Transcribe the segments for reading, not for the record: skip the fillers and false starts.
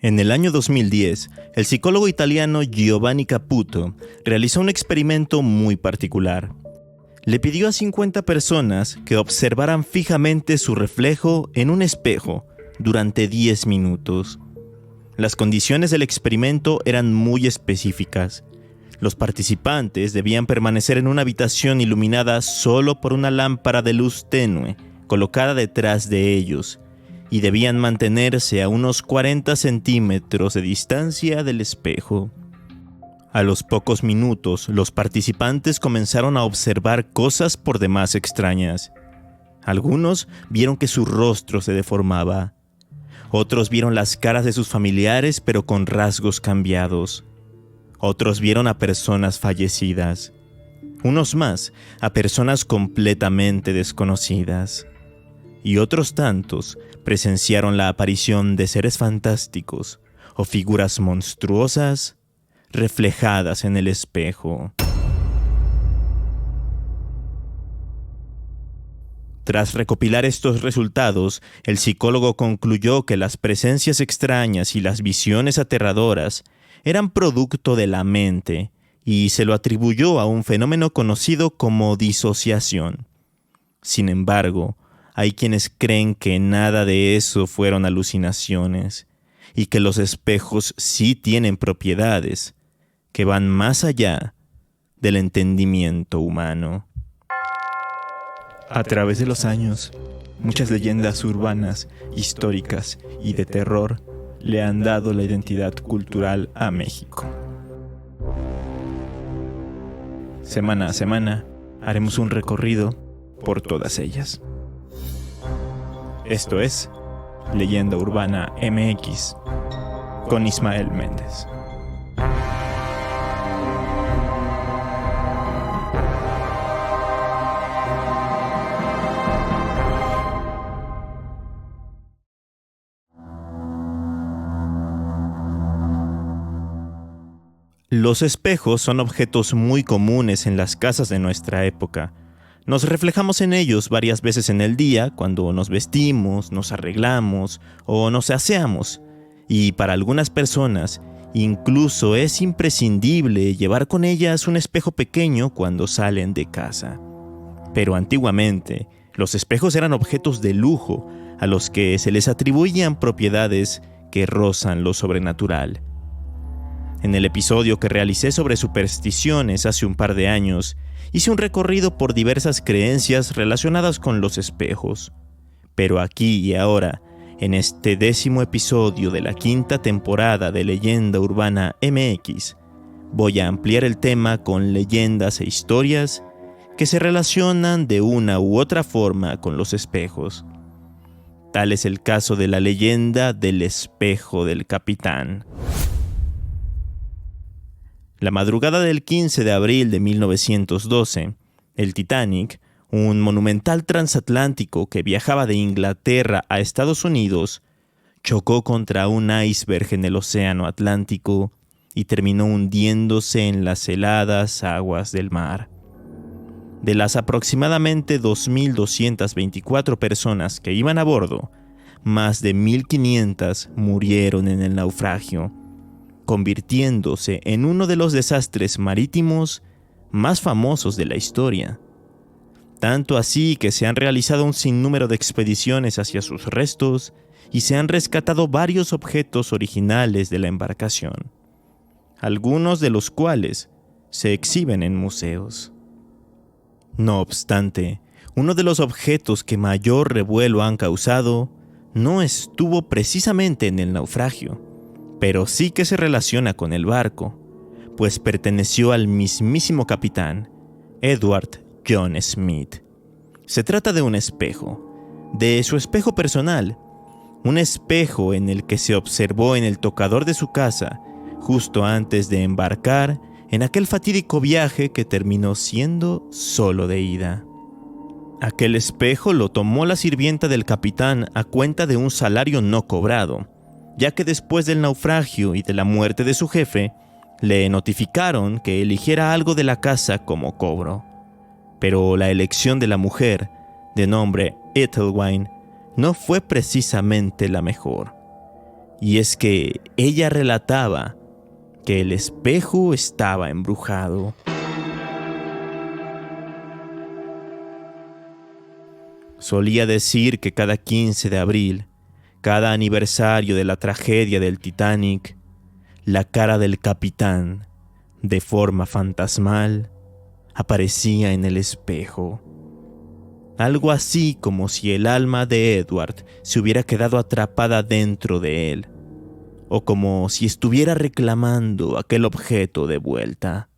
En el año 2010, el psicólogo italiano Giovanni Caputo realizó un experimento muy particular. Le pidió a 50 personas que observaran fijamente su reflejo en un espejo durante 10 minutos. Las condiciones del experimento eran muy específicas. Los participantes debían permanecer en una habitación iluminada solo por una lámpara de luz tenue colocada detrás de ellos, y debían mantenerse a unos 40 centímetros de distancia del espejo. A los pocos minutos, los participantes comenzaron a observar cosas por demás extrañas. Algunos vieron que su rostro se deformaba. Otros vieron las caras de sus familiares, pero con rasgos cambiados. Otros vieron a personas fallecidas. Unos más, a personas completamente desconocidas. Y otros tantos presenciaron la aparición de seres fantásticos o figuras monstruosas reflejadas en el espejo. Tras recopilar estos resultados, el psicólogo concluyó que las presencias extrañas y las visiones aterradoras eran producto de la mente y se lo atribuyó a un fenómeno conocido como disociación. Sin embargo, hay quienes creen que nada de eso fueron alucinaciones y que los espejos sí tienen propiedades que van más allá del entendimiento humano. A través de los años, muchas leyendas urbanas, históricas y de terror le han dado la identidad cultural a México. Semana a semana haremos un recorrido por todas ellas. Esto es Leyenda Urbana MX con Ismael Méndez. Los espejos son objetos muy comunes en las casas de nuestra época. Nos reflejamos en ellos varias veces en el día cuando nos vestimos, nos arreglamos o nos aseamos. Y para algunas personas, incluso es imprescindible llevar con ellas un espejo pequeño cuando salen de casa. Pero antiguamente, los espejos eran objetos de lujo a los que se les atribuían propiedades que rozan lo sobrenatural. En el episodio que realicé sobre supersticiones hace un par de años, hice un recorrido por diversas creencias relacionadas con los espejos. Pero aquí y ahora, en este 10º episodio de la 5ª temporada de Leyenda Urbana MX, voy a ampliar el tema con leyendas e historias que se relacionan de una u otra forma con los espejos. Tal es el caso de la leyenda del espejo del capitán. La madrugada del 15 de abril de 1912, el Titanic, un monumental transatlántico que viajaba de Inglaterra a Estados Unidos, chocó contra un iceberg en el Océano Atlántico y terminó hundiéndose en las heladas aguas del mar. De las aproximadamente 2.224 personas que iban a bordo, más de 1.500 murieron en el naufragio, convirtiéndose en uno de los desastres marítimos más famosos de la historia. Tanto así que se han realizado un sinnúmero de expediciones hacia sus restos y se han rescatado varios objetos originales de la embarcación, algunos de los cuales se exhiben en museos. No obstante, uno de los objetos que mayor revuelo han causado no estuvo precisamente en el naufragio, pero sí que se relaciona con el barco, pues perteneció al mismísimo capitán, Edward John Smith. Se trata de un espejo, de su espejo personal, un espejo en el que se observó en el tocador de su casa, justo antes de embarcar en aquel fatídico viaje que terminó siendo solo de ida. Aquel espejo lo tomó la sirvienta del capitán a cuenta de un salario no cobrado, ya que después del naufragio y de la muerte de su jefe, le notificaron que eligiera algo de la casa como cobro. Pero la elección de la mujer, de nombre Ethelwine, no fue precisamente la mejor. Y es que ella relataba que el espejo estaba embrujado. Solía decir que cada 15 de abril, cada aniversario de la tragedia del Titanic, la cara del capitán, de forma fantasmal, aparecía en el espejo. Algo así como si el alma de Edward se hubiera quedado atrapada dentro de él, o como si estuviera reclamando aquel objeto de vuelta.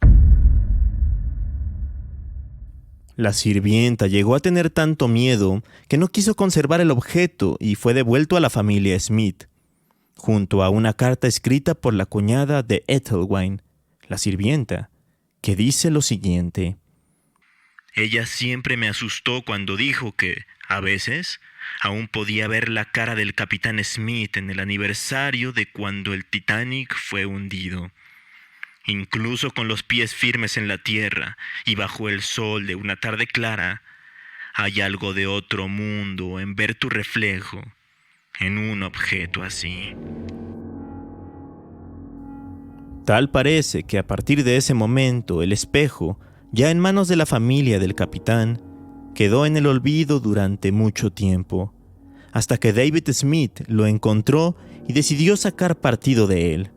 La sirvienta llegó a tener tanto miedo que no quiso conservar el objeto y fue devuelto a la familia Smith, junto a una carta escrita por la cuñada de Ethelwyn, la sirvienta, que dice lo siguiente: ella siempre me asustó cuando dijo que, a veces, aún podía ver la cara del capitán Smith en el aniversario de cuando el Titanic fue hundido. Incluso con los pies firmes en la tierra y bajo el sol de una tarde clara, hay algo de otro mundo en ver tu reflejo en un objeto así. Tal parece que a partir de ese momento el espejo, ya en manos de la familia del capitán, quedó en el olvido durante mucho tiempo, hasta que David Smith lo encontró y decidió sacar partido de él.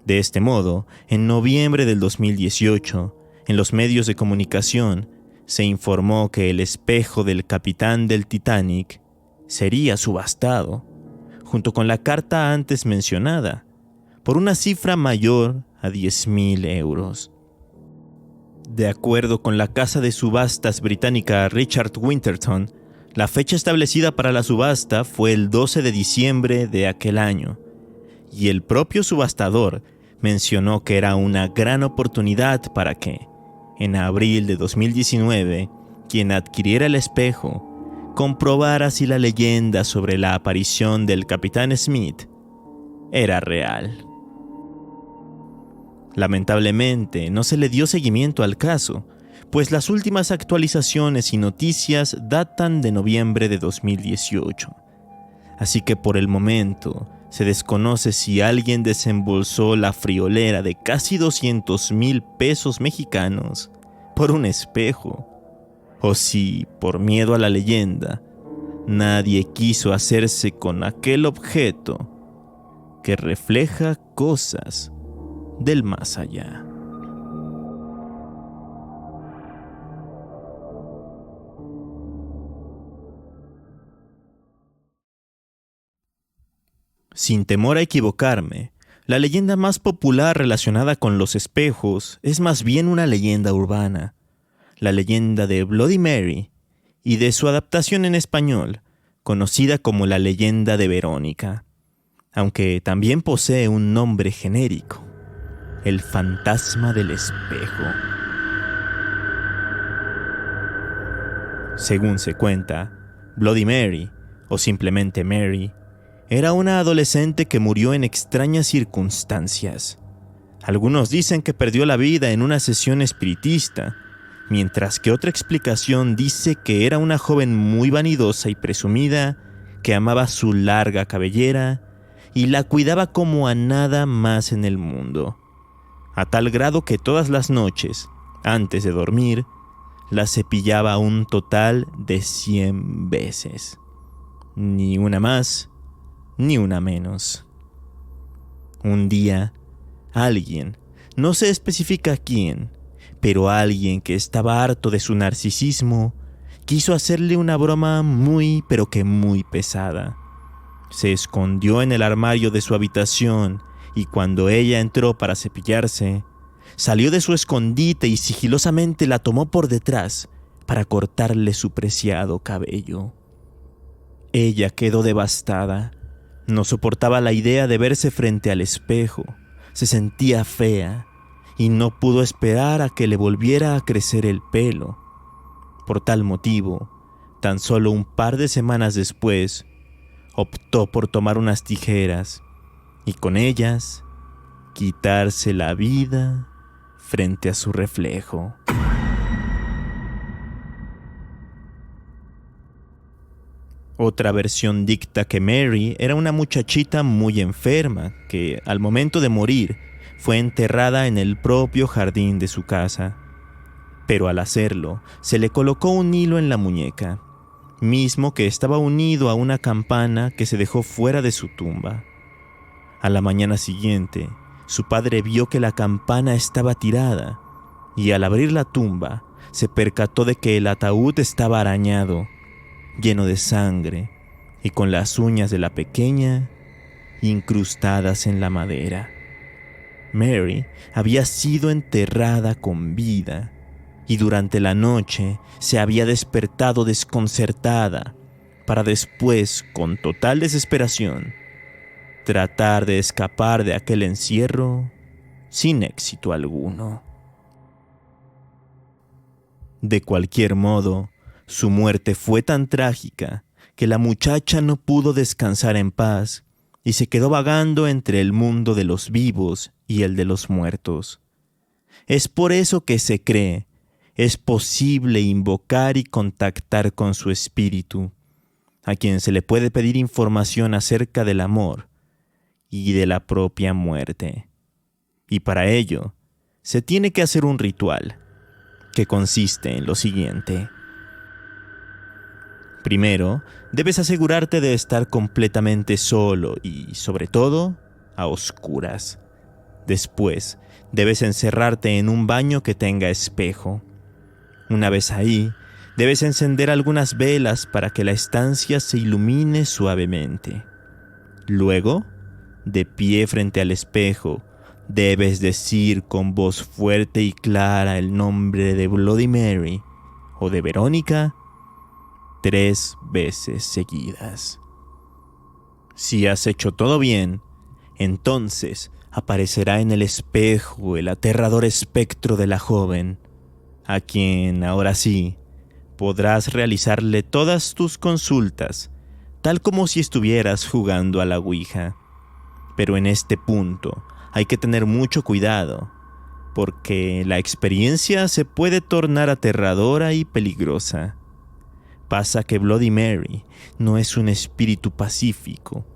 De este modo, en noviembre del 2018, en los medios de comunicación, se informó que el espejo del capitán del Titanic sería subastado, junto con la carta antes mencionada, por una cifra mayor a 10.000 euros. De acuerdo con la casa de subastas británica Richard Winterton, la fecha establecida para la subasta fue el 12 de diciembre de aquel año, y el propio subastador mencionó que era una gran oportunidad para que, en abril de 2019, quien adquiriera el espejo comprobara si la leyenda sobre la aparición del capitán Smith era real. Lamentablemente, no se le dio seguimiento al caso, pues las últimas actualizaciones y noticias datan de noviembre de 2018. Así que por el momento, se desconoce si alguien desembolsó la friolera de casi 200,000 pesos mexicanos por un espejo, o si, por miedo a la leyenda, nadie quiso hacerse con aquel objeto que refleja cosas del más allá. Sin temor a equivocarme, la leyenda más popular relacionada con los espejos es más bien una leyenda urbana, la leyenda de Bloody Mary y de su adaptación en español, conocida como la leyenda de Verónica, aunque también posee un nombre genérico: el fantasma del espejo. Según se cuenta, Bloody Mary, o simplemente Mary, era una adolescente que murió en extrañas circunstancias. Algunos dicen que perdió la vida en una sesión espiritista, mientras que otra explicación dice que era una joven muy vanidosa y presumida que amaba su larga cabellera y la cuidaba como a nada más en el mundo, a tal grado que todas las noches, antes de dormir, la cepillaba un total de 100 veces. Ni una más, ni una menos. Un día, alguien, no se especifica quién, pero alguien que estaba harto de su narcisismo, quiso hacerle una broma muy, pero que muy pesada. Se escondió en el armario de su habitación y cuando ella entró para cepillarse, salió de su escondite y sigilosamente la tomó por detrás para cortarle su preciado cabello. Ella quedó devastada. No soportaba la idea de verse frente al espejo, se sentía fea y no pudo esperar a que le volviera a crecer el pelo. Por tal motivo, tan solo un par de semanas después, optó por tomar unas tijeras y con ellas quitarse la vida frente a su reflejo. Otra versión dicta que Mary era una muchachita muy enferma que, al momento de morir, fue enterrada en el propio jardín de su casa. Pero al hacerlo, se le colocó un hilo en la muñeca, mismo que estaba unido a una campana que se dejó fuera de su tumba. A la mañana siguiente, su padre vio que la campana estaba tirada y al abrir la tumba, se percató de que el ataúd estaba arañado, lleno de sangre y con las uñas de la pequeña incrustadas en la madera. Mary había sido enterrada con vida y durante la noche se había despertado desconcertada para después, con total desesperación, tratar de escapar de aquel encierro sin éxito alguno. De cualquier modo, su muerte fue tan trágica que la muchacha no pudo descansar en paz y se quedó vagando entre el mundo de los vivos y el de los muertos. Es por eso que se cree es posible invocar y contactar con su espíritu, a quien se le puede pedir información acerca del amor y de la propia muerte. Y para ello, se tiene que hacer un ritual, que consiste en lo siguiente. Primero, debes asegurarte de estar completamente solo y, sobre todo, a oscuras. Después, debes encerrarte en un baño que tenga espejo. Una vez ahí, debes encender algunas velas para que la estancia se ilumine suavemente. Luego, de pie frente al espejo, debes decir con voz fuerte y clara el nombre de Bloody Mary o de Verónica 3 veces seguidas. Si has hecho todo bien, entonces aparecerá en el espejo el aterrador espectro de la joven, a quien, ahora sí, podrás realizarle todas tus consultas, tal como si estuvieras jugando a la Ouija. Pero en este punto hay que tener mucho cuidado, porque la experiencia se puede tornar aterradora y peligrosa. Pasa que Bloody Mary no es un espíritu pacífico,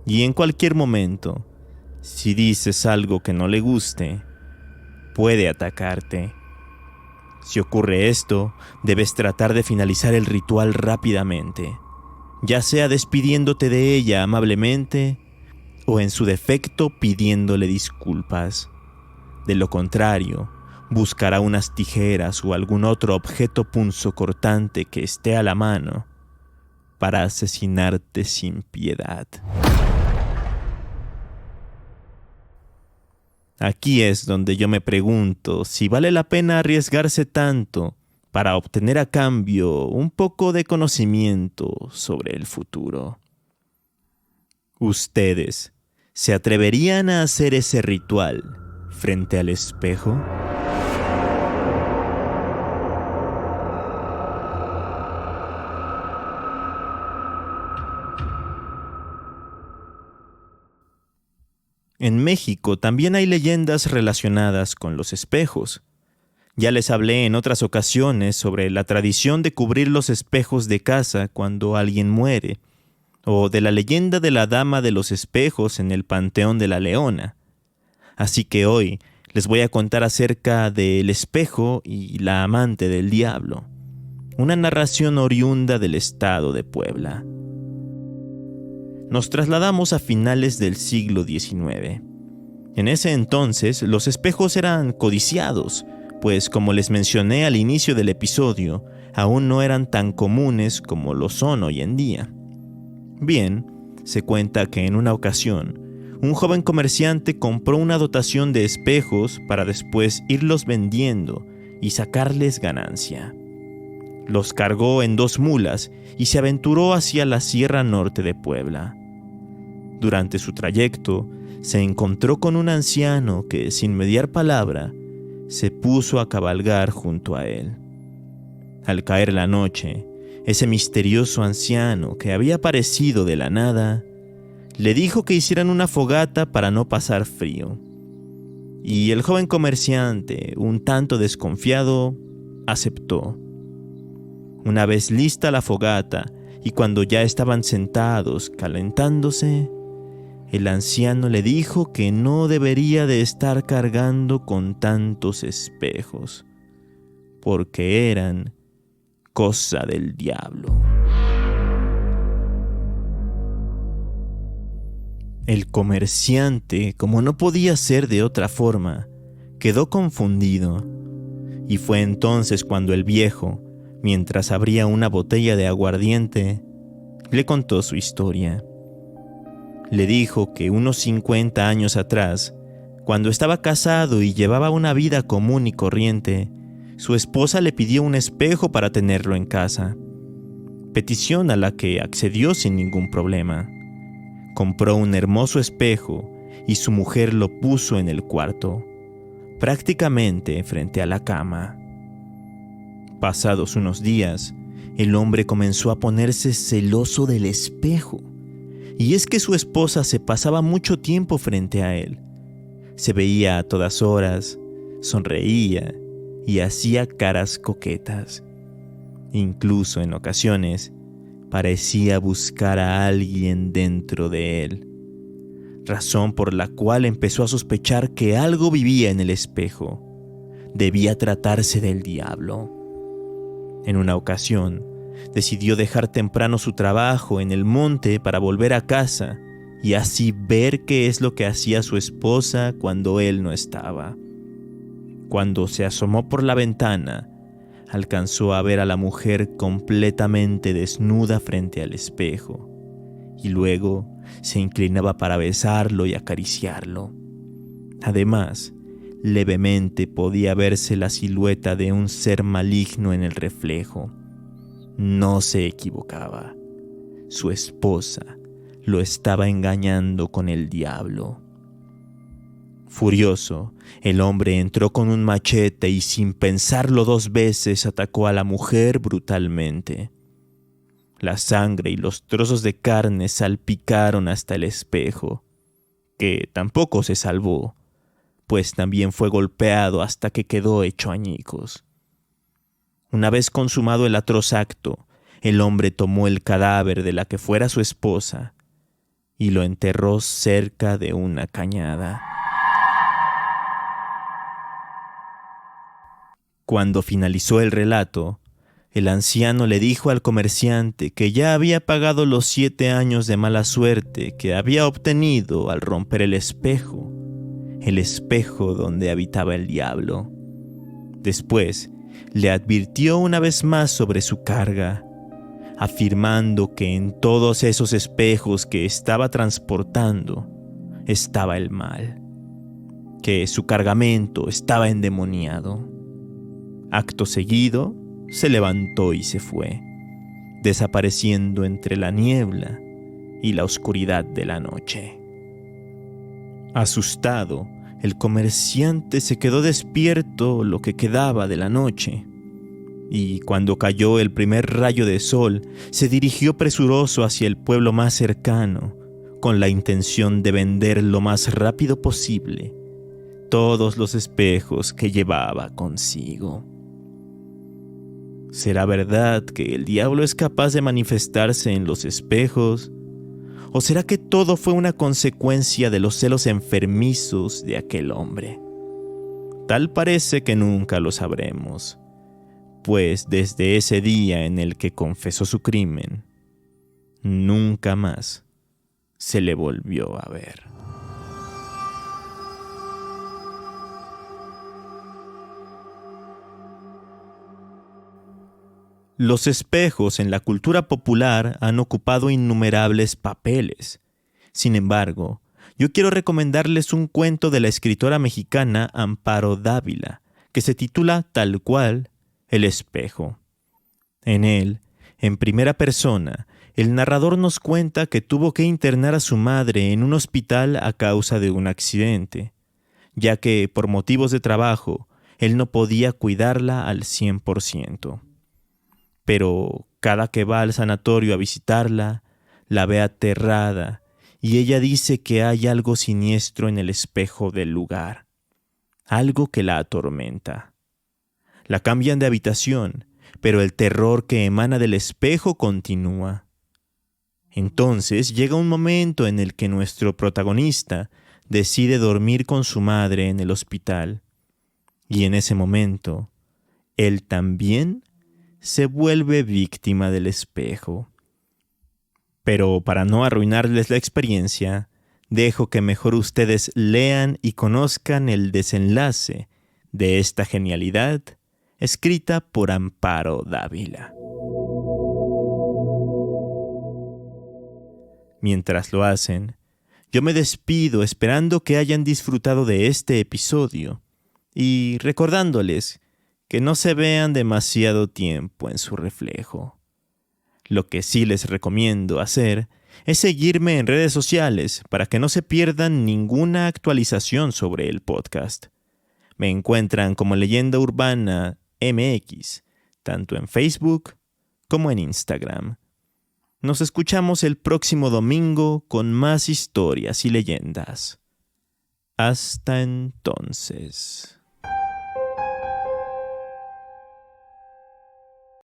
y en cualquier momento, si dices algo que no le guste, puede atacarte. Si ocurre esto, debes tratar de finalizar el ritual rápidamente, ya sea despidiéndote de ella amablemente o en su defecto pidiéndole disculpas. De lo contrario, buscará unas tijeras o algún otro objeto punzocortante que esté a la mano para asesinarte sin piedad. Aquí es donde yo me pregunto si vale la pena arriesgarse tanto para obtener a cambio un poco de conocimiento sobre el futuro. ¿Ustedes se atreverían a hacer ese ritual frente al espejo? En México también hay leyendas relacionadas con los espejos. Ya les hablé en otras ocasiones sobre la tradición de cubrir los espejos de casa cuando alguien muere, o de la leyenda de la Dama de los Espejos en el Panteón de la Leona. Así que hoy les voy a contar acerca del espejo y la amante del diablo, una narración oriunda del estado de Puebla. Nos trasladamos a finales del siglo XIX. En ese entonces, los espejos eran codiciados, pues como les mencioné al inicio del episodio, aún no eran tan comunes como lo son hoy en día. Bien, se cuenta que en una ocasión, un joven comerciante compró una dotación de espejos para después irlos vendiendo y sacarles ganancia. Los cargó en 2 mulas y se aventuró hacia la Sierra Norte de Puebla. Durante su trayecto, se encontró con un anciano que, sin mediar palabra, se puso a cabalgar junto a él. Al caer la noche, ese misterioso anciano que había aparecido de la nada, le dijo que hicieran una fogata para no pasar frío. Y el joven comerciante, un tanto desconfiado, aceptó. Una vez lista la fogata y cuando ya estaban sentados calentándose, el anciano le dijo que no debería de estar cargando con tantos espejos, porque eran cosa del diablo. El comerciante, como no podía ser de otra forma, quedó confundido, y fue entonces cuando el viejo, mientras abría una botella de aguardiente, le contó su historia. Le dijo que unos 50 años atrás, cuando estaba casado y llevaba una vida común y corriente, su esposa le pidió un espejo para tenerlo en casa, petición a la que accedió sin ningún problema. Compró un hermoso espejo y su mujer lo puso en el cuarto, prácticamente frente a la cama. Pasados unos días, el hombre comenzó a ponerse celoso del espejo. Y es que su esposa se pasaba mucho tiempo frente a él. Se veía a todas horas, sonreía y hacía caras coquetas. Incluso en ocasiones, parecía buscar a alguien dentro de él, razón por la cual empezó a sospechar que algo vivía en el espejo. Debía tratarse del diablo. En una ocasión, decidió dejar temprano su trabajo en el monte para volver a casa y así ver qué es lo que hacía su esposa cuando él no estaba. Cuando se asomó por la ventana, alcanzó a ver a la mujer completamente desnuda frente al espejo y luego se inclinaba para besarlo y acariciarlo. Además, levemente podía verse la silueta de un ser maligno en el reflejo. No se equivocaba. Su esposa lo estaba engañando con el diablo. Furioso, el hombre entró con un machete y sin pensarlo 2 veces atacó a la mujer brutalmente. La sangre y los trozos de carne salpicaron hasta el espejo, que tampoco se salvó, pues también fue golpeado hasta que quedó hecho añicos. Una vez consumado el atroz acto, el hombre tomó el cadáver de la que fuera su esposa y lo enterró cerca de una cañada. Cuando finalizó el relato, el anciano le dijo al comerciante que ya había pagado los 7 años de mala suerte que había obtenido al romper el espejo donde habitaba el diablo. Después, le advirtió una vez más sobre su carga, afirmando que en todos esos espejos que estaba transportando estaba el mal, que su cargamento estaba endemoniado. Acto seguido, se levantó y se fue, desapareciendo entre la niebla y la oscuridad de la noche. Asustado, el comerciante se quedó despierto lo que quedaba de la noche, y cuando cayó el primer rayo de sol, se dirigió presuroso hacia el pueblo más cercano, con la intención de vender lo más rápido posible todos los espejos que llevaba consigo. ¿Será verdad que el diablo es capaz de manifestarse en los espejos? ¿O será que todo fue una consecuencia de los celos enfermizos de aquel hombre? Tal parece que nunca lo sabremos, pues desde ese día en el que confesó su crimen, nunca más se le volvió a ver. Los espejos en la cultura popular han ocupado innumerables papeles. Sin embargo, yo quiero recomendarles un cuento de la escritora mexicana Amparo Dávila, que se titula tal cual El espejo. En él, en primera persona, el narrador nos cuenta que tuvo que internar a su madre en un hospital a causa de un accidente, ya que por motivos de trabajo, él no podía cuidarla al 100%. Pero cada que va al sanatorio a visitarla, la ve aterrada y ella dice que hay algo siniestro en el espejo del lugar, algo que la atormenta. La cambian de habitación, pero el terror que emana del espejo continúa. Entonces llega un momento en el que nuestro protagonista decide dormir con su madre en el hospital. Y en ese momento, él también se vuelve víctima del espejo. Pero para no arruinarles la experiencia, dejo que mejor ustedes lean y conozcan el desenlace de esta genialidad escrita por Amparo Dávila. Mientras lo hacen, yo me despido esperando que hayan disfrutado de este episodio y recordándoles que no se vean demasiado tiempo en su reflejo. Lo que sí les recomiendo hacer es seguirme en redes sociales para que no se pierdan ninguna actualización sobre el podcast. Me encuentran como Leyenda Urbana MX, tanto en Facebook como en Instagram. Nos escuchamos el próximo domingo con más historias y leyendas. Hasta entonces.